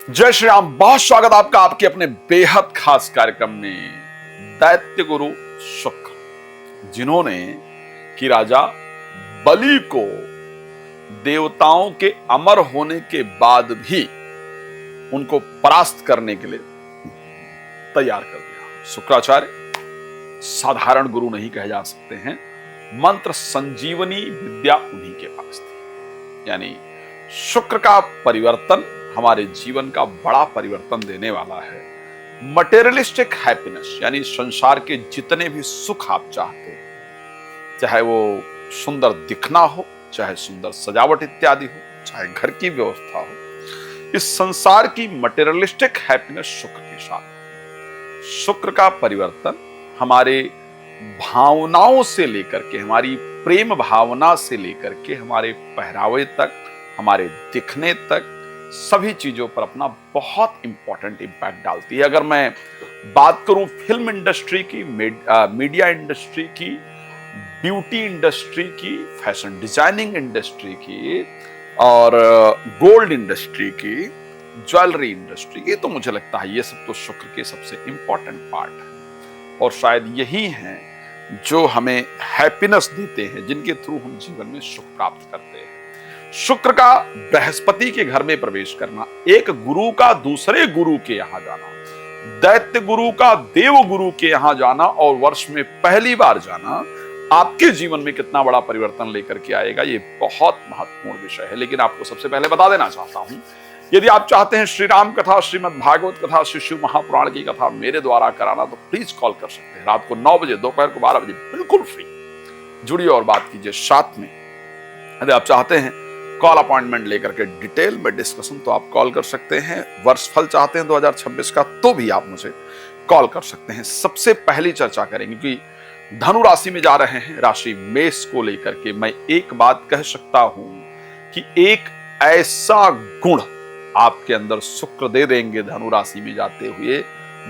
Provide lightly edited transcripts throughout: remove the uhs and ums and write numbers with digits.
जय श्री राम। बहुत स्वागत आपका आपके अपने बेहद खास कार्यक्रम में। दैत्य गुरु शुक्र, जिन्होंने कि राजा बलि को देवताओं के अमर होने के बाद भी उनको परास्त करने के लिए तैयार कर दिया। शुक्राचार्य साधारण गुरु नहीं कहे जा सकते हैं। मंत्र संजीवनी विद्या उन्हीं के पास थी। यानी शुक्र का परिवर्तन हमारे जीवन का बड़ा परिवर्तन देने वाला है। मटेरियलिस्टिक हैप्पीनेस यानी संसार के जितने भी सुख आप चाहते हैं, चाहे वो सुंदर दिखना हो, चाहे सुंदर सजावट इत्यादि हो, चाहे घर की व्यवस्था हो, इस संसार की मटेरियलिस्टिक हैप्पीनेस शुक्र के साथ है। शुक्र का परिवर्तन हमारे भावनाओं से लेकर के, हमारी प्रेम भावना से लेकर के हमारे पहरावे तक, हमारे दिखने तक, सभी चीजों पर अपना बहुत इंपॉर्टेंट इंपैक्ट डालती है। अगर मैं बात करूं फिल्म इंडस्ट्री की, मीडिया इंडस्ट्री की, ब्यूटी इंडस्ट्री की, फैशन डिजाइनिंग इंडस्ट्री की और गोल्ड इंडस्ट्री की, ज्वेलरी इंडस्ट्री की, तो मुझे लगता है ये सब तो शुक्र के सबसे इंपॉर्टेंट पार्ट है और शायद यही हैं जो हमें हैप्पीनेस देते हैं, जिनके थ्रू हम जीवन में सुख प्राप्त करते हैं। शुक्र का बृहस्पति के घर में प्रवेश करना, एक गुरु का दूसरे गुरु के यहां जाना, दैत्य गुरु का देव गुरु के यहां जाना और वर्ष में पहली बार जाना आपके जीवन में कितना बड़ा परिवर्तन लेकर के आएगा, ये बहुत महत्वपूर्ण विषय है। लेकिन आपको सबसे पहले बता देना चाहता हूं, यदि आप चाहते हैं श्री राम कथा, श्रीमद् भागवत कथा, श्री शिव महापुराण की कथा मेरे द्वारा कराना, तो प्लीज कॉल कर सकते हैं। रात को 9 बजे, दोपहर को 12 बजे, बिल्कुल फ्री जुड़िए और बात कीजिए। साथ में यदि आप चाहते हैं कॉल अपॉइंटमेंट लेकर के डिटेल में डिस्कशन, तो आप कॉल कर सकते हैं। वर्षफल चाहते हैं 2026 का, तो भी आप मुझे कॉल कर सकते हैं। सबसे पहली चर्चा करेंगे क्योंकि धनु राशि में जा रहे हैं, राशि मेष को लेकर के मैं एक बात कह सकता हूं कि एक ऐसा गुण आपके अंदर शुक्र दे देंगे धनु राशि में जाते हुए,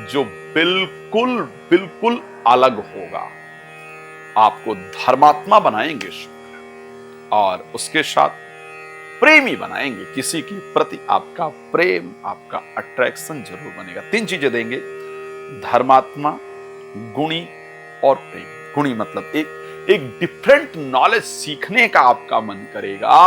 जो बिल्कुल बिल्कुल अलग होगा। आपको धर्मात्मा बनाएंगे शुक्र और उसके साथ प्रेमी बनाएंगे। किसी के प्रति आपका प्रेम, आपका अट्रैक्शन जरूर बनेगा। 3 चीजें देंगे, धर्मात्मा, गुणी और प्रेम। गुणी मतलब एक डिफरेंट नॉलेज सीखने का आपका मन करेगा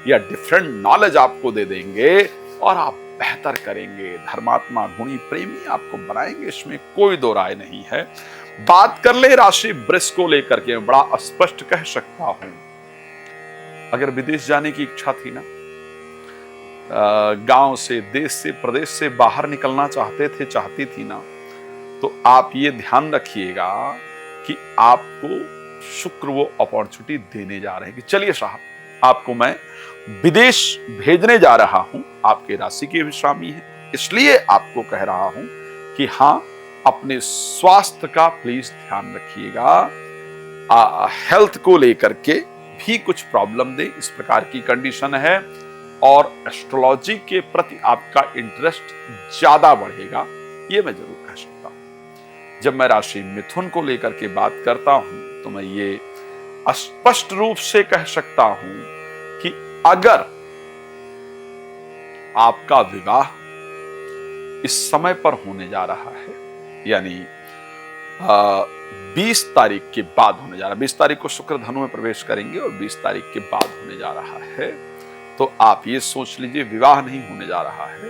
या डिफरेंट नॉलेज आपको दे देंगे और आप बेहतर करेंगे। धर्मात्मा, गुणी, प्रेमी आपको बनाएंगे, इसमें कोई दो राय नहीं है। बात कर ले राशि वृष को लेकर के, बड़ा स्पष्ट कह सकता हूं, अगर विदेश जाने की इच्छा थी ना, गांव से, देश से, प्रदेश से बाहर निकलना चाहती थी ना, तो आप ये ध्यान रखिएगा कि आपको शुक्र वो अपॉर्चुनिटी देने जा रहे हैं कि चलिए साहब, आपको मैं विदेश भेजने जा रहा हूं। आपके राशि के भी स्वामी है, इसलिए आपको कह रहा हूं कि हां, अपने स्वास्थ्य का प्लीज ध्यान रखिएगा। हेल्थ को लेकर के भी कुछ प्रॉब्लम दे, इस प्रकार की कंडीशन है। और एस्ट्रोलॉजी के प्रति आपका इंटरेस्ट ज्यादा बढ़ेगा, ये मैं जरूर कह सकता हूं। जब मैं राशि मिथुन को लेकर के बात करता हूं, तो मैं ये स्पष्ट रूप से कह सकता हूं कि अगर आपका विवाह इस समय पर होने जा रहा है, यानी 20 तारीख के बाद होने जा रहा है, 20 तारीख को शुक्र धनु में प्रवेश करेंगे और 20 तारीख के बाद होने जा रहा है, तो आप ये सोच लीजिए विवाह नहीं होने जा रहा है,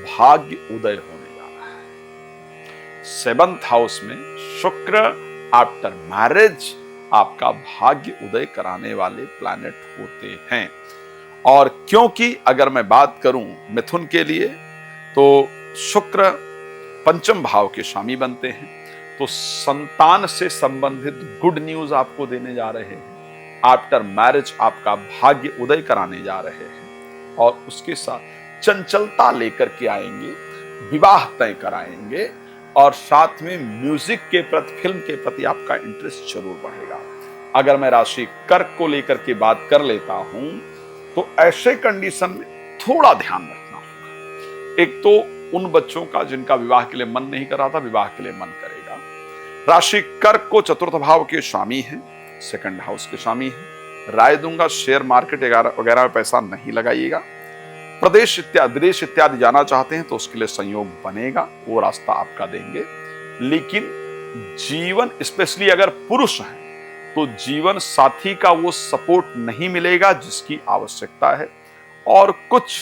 भाग्य उदय होने जा रहा है। 7th हाउस में शुक्र आफ्टर मैरिज आपका भाग्य उदय कराने वाले प्लैनेट होते हैं। और क्योंकि अगर मैं बात करूं मिथुन के लिए, तो शुक्र 5th भाव के स्वामी बनते हैं, तो संतान से संबंधित गुड न्यूज आपको देने जा रहे हैं। आफ्टर मैरिज आपका भाग्य उदय कराने जा रहे हैं और उसके साथ चंचलता लेकर के आएंगे, विवाह तय कराएंगे और साथ में म्यूजिक के प्रति, फिल्म के प्रति आपका इंटरेस्ट जरूर बढ़ेगा। अगर मैं राशि कर्क को लेकर के बात कर लेता हूं, तो ऐसे कंडीशन में थोड़ा ध्यान रखना होगा। एक तो उन बच्चों का जिनका विवाह के लिए मन नहीं कर रहा था, विवाह के लिए मन करेगा। राशि कर्क को 4th भाव के स्वामी हैं, 2nd हाउस के स्वामी हैं। राय दूंगा शेयर मार्केट वगैरह में पैसा नहीं लगाइएगा। प्रदेश इत्यादि विदेश इत्यादि जाना चाहते हैं तो उसके लिए संयोग बनेगा, वो रास्ता आपका देंगे। लेकिन जीवन, स्पेशली अगर पुरुष हैं तो जीवन साथी का वो सपोर्ट नहीं मिलेगा जिसकी आवश्यकता है, और कुछ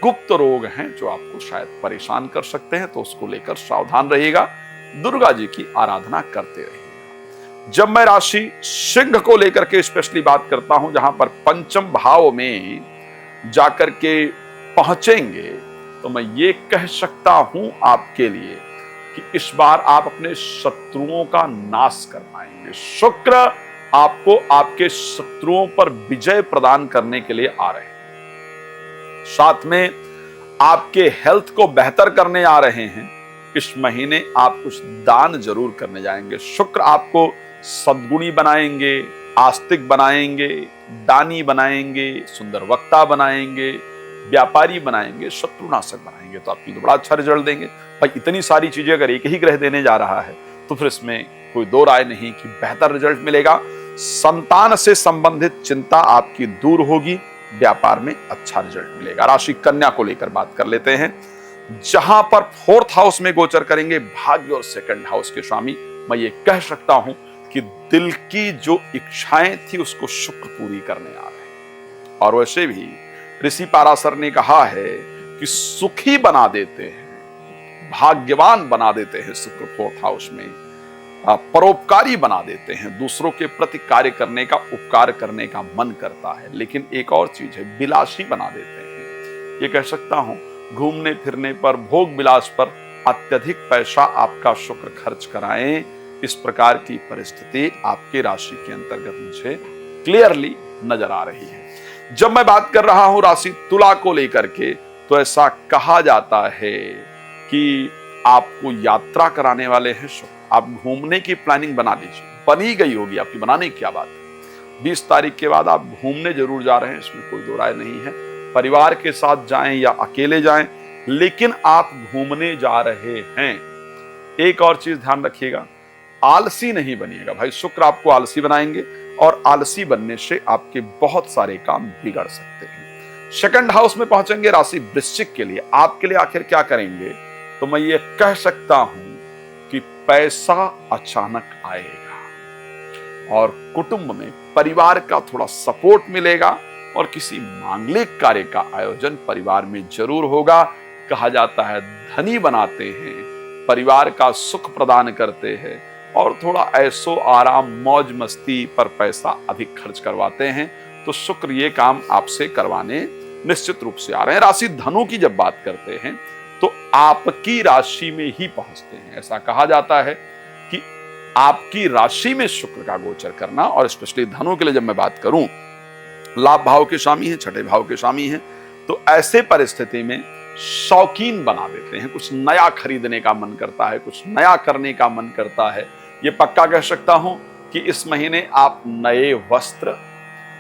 गुप्त रोग हैं जो आपको शायद परेशान कर सकते हैं, तो उसको लेकर सावधान रहिएगा। दुर्गा जी की आराधना करते रहिएगा। जब मैं राशि सिंह को लेकर के स्पेशली बात करता हूं, जहां पर पंचम भाव में जाकर के पहुंचेंगे, तो मैं ये कह सकता हूं आपके लिए कि इस बार आप अपने शत्रुओं का नाश कर पाएंगे। शुक्र आपको आपके शत्रुओं पर विजय प्रदान करने के लिए आ रहे हैं। साथ में आपके हेल्थ को बेहतर करने आ रहे हैं। इस महीने आप कुछ दान जरूर करने जाएंगे। शुक्र आपको सद्गुणी बनाएंगे, आस्तिक बनाएंगे, दानी बनाएंगे, सुंदर वक्ता बनाएंगे, व्यापारी बनाएंगे, शत्रुनाशक बनाएंगे, तो आपको तो बड़ा अच्छा रिजल्ट देंगे। भाई इतनी सारी चीजें अगर एक ही ग्रह देने जा रहा है तो फिर इसमें कोई दो राय नहीं कि बेहतर रिजल्ट मिलेगा। संतान से संबंधित चिंता आपकी दूर होगी, व्यापार में अच्छा रिजल्ट मिलेगा। राशि कन्या को लेकर बात कर लेते हैं, जहां पर 4th हाउस में गोचर करेंगे भाग्य और 2nd हाउस के स्वामी। मैं ये कह सकता हूं कि दिल की जो इच्छाएं थी उसको शुक्र पूरी करने आ रहे हैं। और वैसे भी ऋषि पाराशर ने कहा है कि सुखी बना देते हैं, भाग्यवान बना देते हैं शुक्र 4th हाउस में, परोपकारी बना देते हैं, दूसरों के प्रति कार्य करने का, उपकार करने का मन करता है। लेकिन एक और चीज है, विलासी बना देते हैं। ये कह सकता हूं घूमने फिरने पर, भोग विलास पर अत्यधिक पैसा आपका शुक्र खर्च कराएं, इस प्रकार की परिस्थिति आपकी राशि के अंतर्गत मुझे क्लियरली नजर आ रही है। जब मैं बात कर रहा हूं राशि तुला को लेकर के, तो ऐसा कहा जाता है कि आपको यात्रा कराने वाले हैं शुक्र। आप घूमने की प्लानिंग बना लीजिए, बनी गई होगी आपकी, बनाने की क्या बात है। 20 तारीख के बाद आप घूमने जरूर जा रहे हैं, इसमें कोई दो राय नहीं है। परिवार के साथ जाएं या अकेले जाएं, लेकिन आप घूमने जा रहे हैं। एक और चीज ध्यान रखिएगा, आलसी नहीं बनिएगा। भाई शुक्र आपको आलसी बनाएंगे, और आलसी बनने से आपके बहुत सारे काम बिगड़ सकते हैं। 2nd हाउस में पहुंचेंगे राशि वृश्चिक के लिए। आपके लिए आखिर क्या करेंगे, तो मैं ये कह सकता हूं कि पैसा अचानक आएगा, और कुटुंब में परिवार का थोड़ा सपोर्ट मिलेगा, और किसी मांगलिक कार्य का आयोजन परिवार में जरूर होगा। कहा जाता है धनी बनाते हैं, परिवार का सुख प्रदान करते हैं, और थोड़ा ऐसो आराम मौज मस्ती पर पैसा अधिक खर्च करवाते हैं। तो शुक्र ये काम आपसे करवाने निश्चित रूप से आ रहे हैं। राशि धनु की जब बात करते हैं तो आपकी राशि में ही पहुंचते हैं। ऐसा कहा जाता है कि आपकी राशि में शुक्र का गोचर करना, और स्पेशली धनु के लिए जब मैं बात करूं, लाभ भाव के स्वामी हैं, 6ठे भाव के स्वामी हैं, तो ऐसे परिस्थिति में शौकीन बना देते हैं। कुछ नया खरीदने का मन करता है, कुछ नया करने का मन करता है। ये पक्का कह सकता हूं कि इस महीने आप नए वस्त्र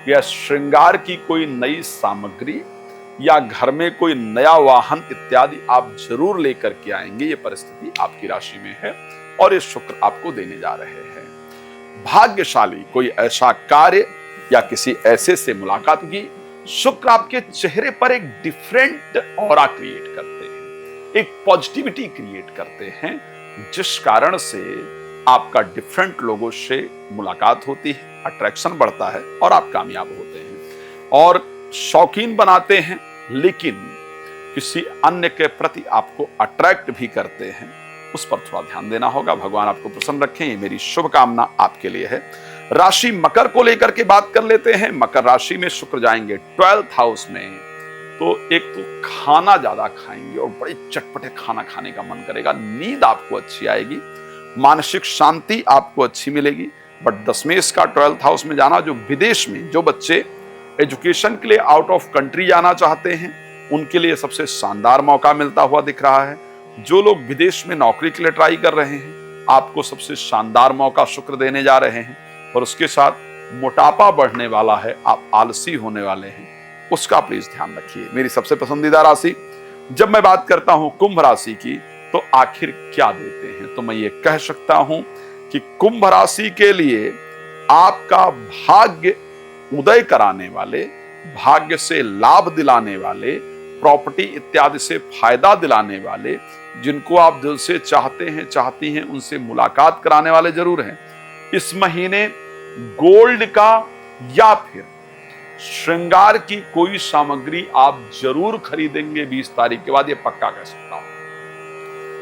या श्रृंगार की कोई नई सामग्री या घर में कोई नया वाहन इत्यादि आप जरूर लेकर के आएंगे। ये परिस्थिति आपकी राशि में है, और ये शुक्र आपको देने जा रहे हैं। भाग्यशाली कोई ऐसा कार्य या किसी ऐसे से मुलाकात की, शुक्र आपके चेहरे पर एक डिफरेंट ऑरा क्रिएट करते हैं, एक पॉजिटिविटी क्रिएट करते हैं, जिस कारण से आपका डिफरेंट लोगों से मुलाकात होती है, अट्रैक्शन बढ़ता है, और आप कामयाब होते हैं। और शौकीन बनाते हैं, लेकिन किसी अन्य के प्रति आपको अट्रैक्ट भी करते हैं, उस पर थोड़ा ध्यान देना होगा। भगवान आपको प्रसन्न रखें, ये मेरी शुभकामना आपके लिए है। राशि मकर को लेकर के बात कर लेते हैं। मकर राशि में शुक्र जाएंगे 12th हाउस में, तो एक तो खाना ज्यादा खाएंगे और बड़े चटपटे खाना खाने का मन करेगा, नींद आपको अच्छी आएगी, मानसिक शांति आपको अच्छी मिलेगी। बट दशमेश का 12th हाउस में जाना, जो विदेश में जो बच्चे एजुकेशन के लिए आउट ऑफ कंट्री जाना चाहते हैं, उनके लिए सबसे शानदार मौका मिलता हुआ दिख रहा है। जो लोग विदेश में नौकरी के लिए ट्राई कर रहे हैं, आपको सबसे शानदार मौका शुक्र देने जा रहे हैं। और उसके साथ मोटापा बढ़ने वाला है, आप आलसी होने वाले हैं, उसका प्लीज ध्यान रखिए। मेरी सबसे पसंदीदा राशि, जब मैं बात करता हूं कुंभ राशि की, तो आखिर क्या देते हैं, तो मैं ये कह सकता हूं कि कुंभ राशि के लिए आपका भाग्य उदय कराने वाले भाग्य से लाभ दिलाने वाले, प्रॉपर्टी इत्यादि से फायदा दिलाने वाले, जिनको आप दिल से चाहते हैं, चाहती हैं, उनसे मुलाकात कराने वाले जरूर हैं। इस महीने गोल्ड का या फिर श्रृंगार की कोई सामग्री आप जरूर खरीदेंगे 20 तारीख के बाद, ये पक्का कह सकता हूं।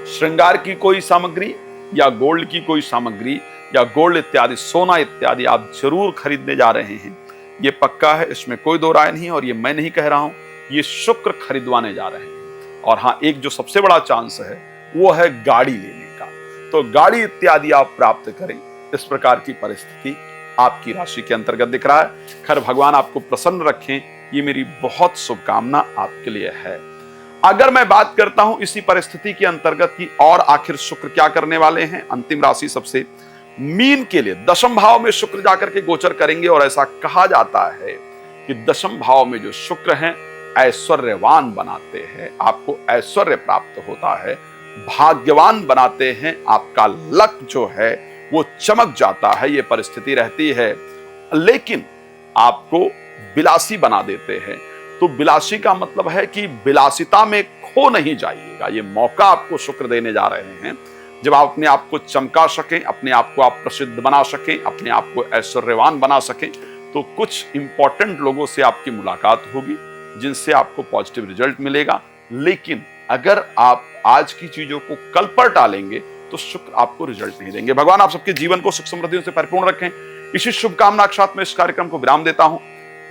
श्रृंगार की कोई सामग्री या गोल्ड की कोई सामग्री या गोल्ड इत्यादि, सोना इत्यादि आप जरूर खरीदने जा रहे हैं, ये पक्का है, इसमें कोई दो राय नहीं। और ये मैं नहीं कह रहा हूं, ये शुक्र खरीदवाने जा रहे हैं। और हाँ, एक जो सबसे बड़ा चांस है वो है गाड़ी लेने का, तो गाड़ी इत्यादि आप प्राप्त करें, इस प्रकार की परिस्थिति आपकी राशि के अंतर्गत दिख रहा है। खैर, भगवान आपको प्रसन्न रखें, ये मेरी बहुत शुभकामना आपके लिए है। अगर मैं बात करता हूं इसी परिस्थिति के अंतर्गत की और आखिर शुक्र क्या करने वाले हैं, अंतिम राशि सबसे मीन के लिए दशम भाव में शुक्र जाकर के गोचर करेंगे। और ऐसा कहा जाता है कि दशम भाव में जो शुक्र हैं ऐश्वर्यवान बनाते हैं, आपको ऐश्वर्य प्राप्त होता है, भाग्यवान बनाते हैं, आपका लक जो है वो चमक जाता है, ये परिस्थिति रहती है। लेकिन आपको बिलासी बना देते हैं। तो बिलासी का मतलब है कि बिलासिता में खो नहीं जाइएगा, ये मौका आपको शुक्र देने जा रहे हैं, जब आप अपने आप को चमका सकें, अपने आप को आप प्रसिद्ध बना सकें, अपने आप को ऐश्वर्यवान बना सकें। तो कुछ इंपॉर्टेंट लोगों से आपकी मुलाकात होगी, जिनसे आपको पॉजिटिव रिजल्ट मिलेगा। लेकिन अगर आप आज की चीजों को कल पर टालेंगे तो शुक्र आपको रिजल्ट नहीं देंगे। भगवान आप सबके जीवन को सुख समृद्धियों से परिपूर्ण रखें। इसी शुभकामना के साथ मैं इस कार्यक्रम को विराम देता हूं।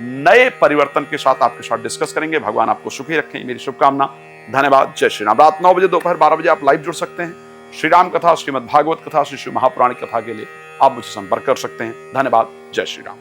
नए परिवर्तन के साथ आपके साथ डिस्कस करेंगे। भगवान आपको सुखी रखें, मेरी शुभकामना। धन्यवाद। जय श्री राम। रात 9 बजे, दोपहर 12 बजे आप लाइव जुड़ सकते हैं। श्री राम कथा, श्रीमद् भागवत कथा, श्री शिव महापुराण कथा के लिए आप मुझसे संपर्क कर सकते हैं। धन्यवाद। जय श्री राम।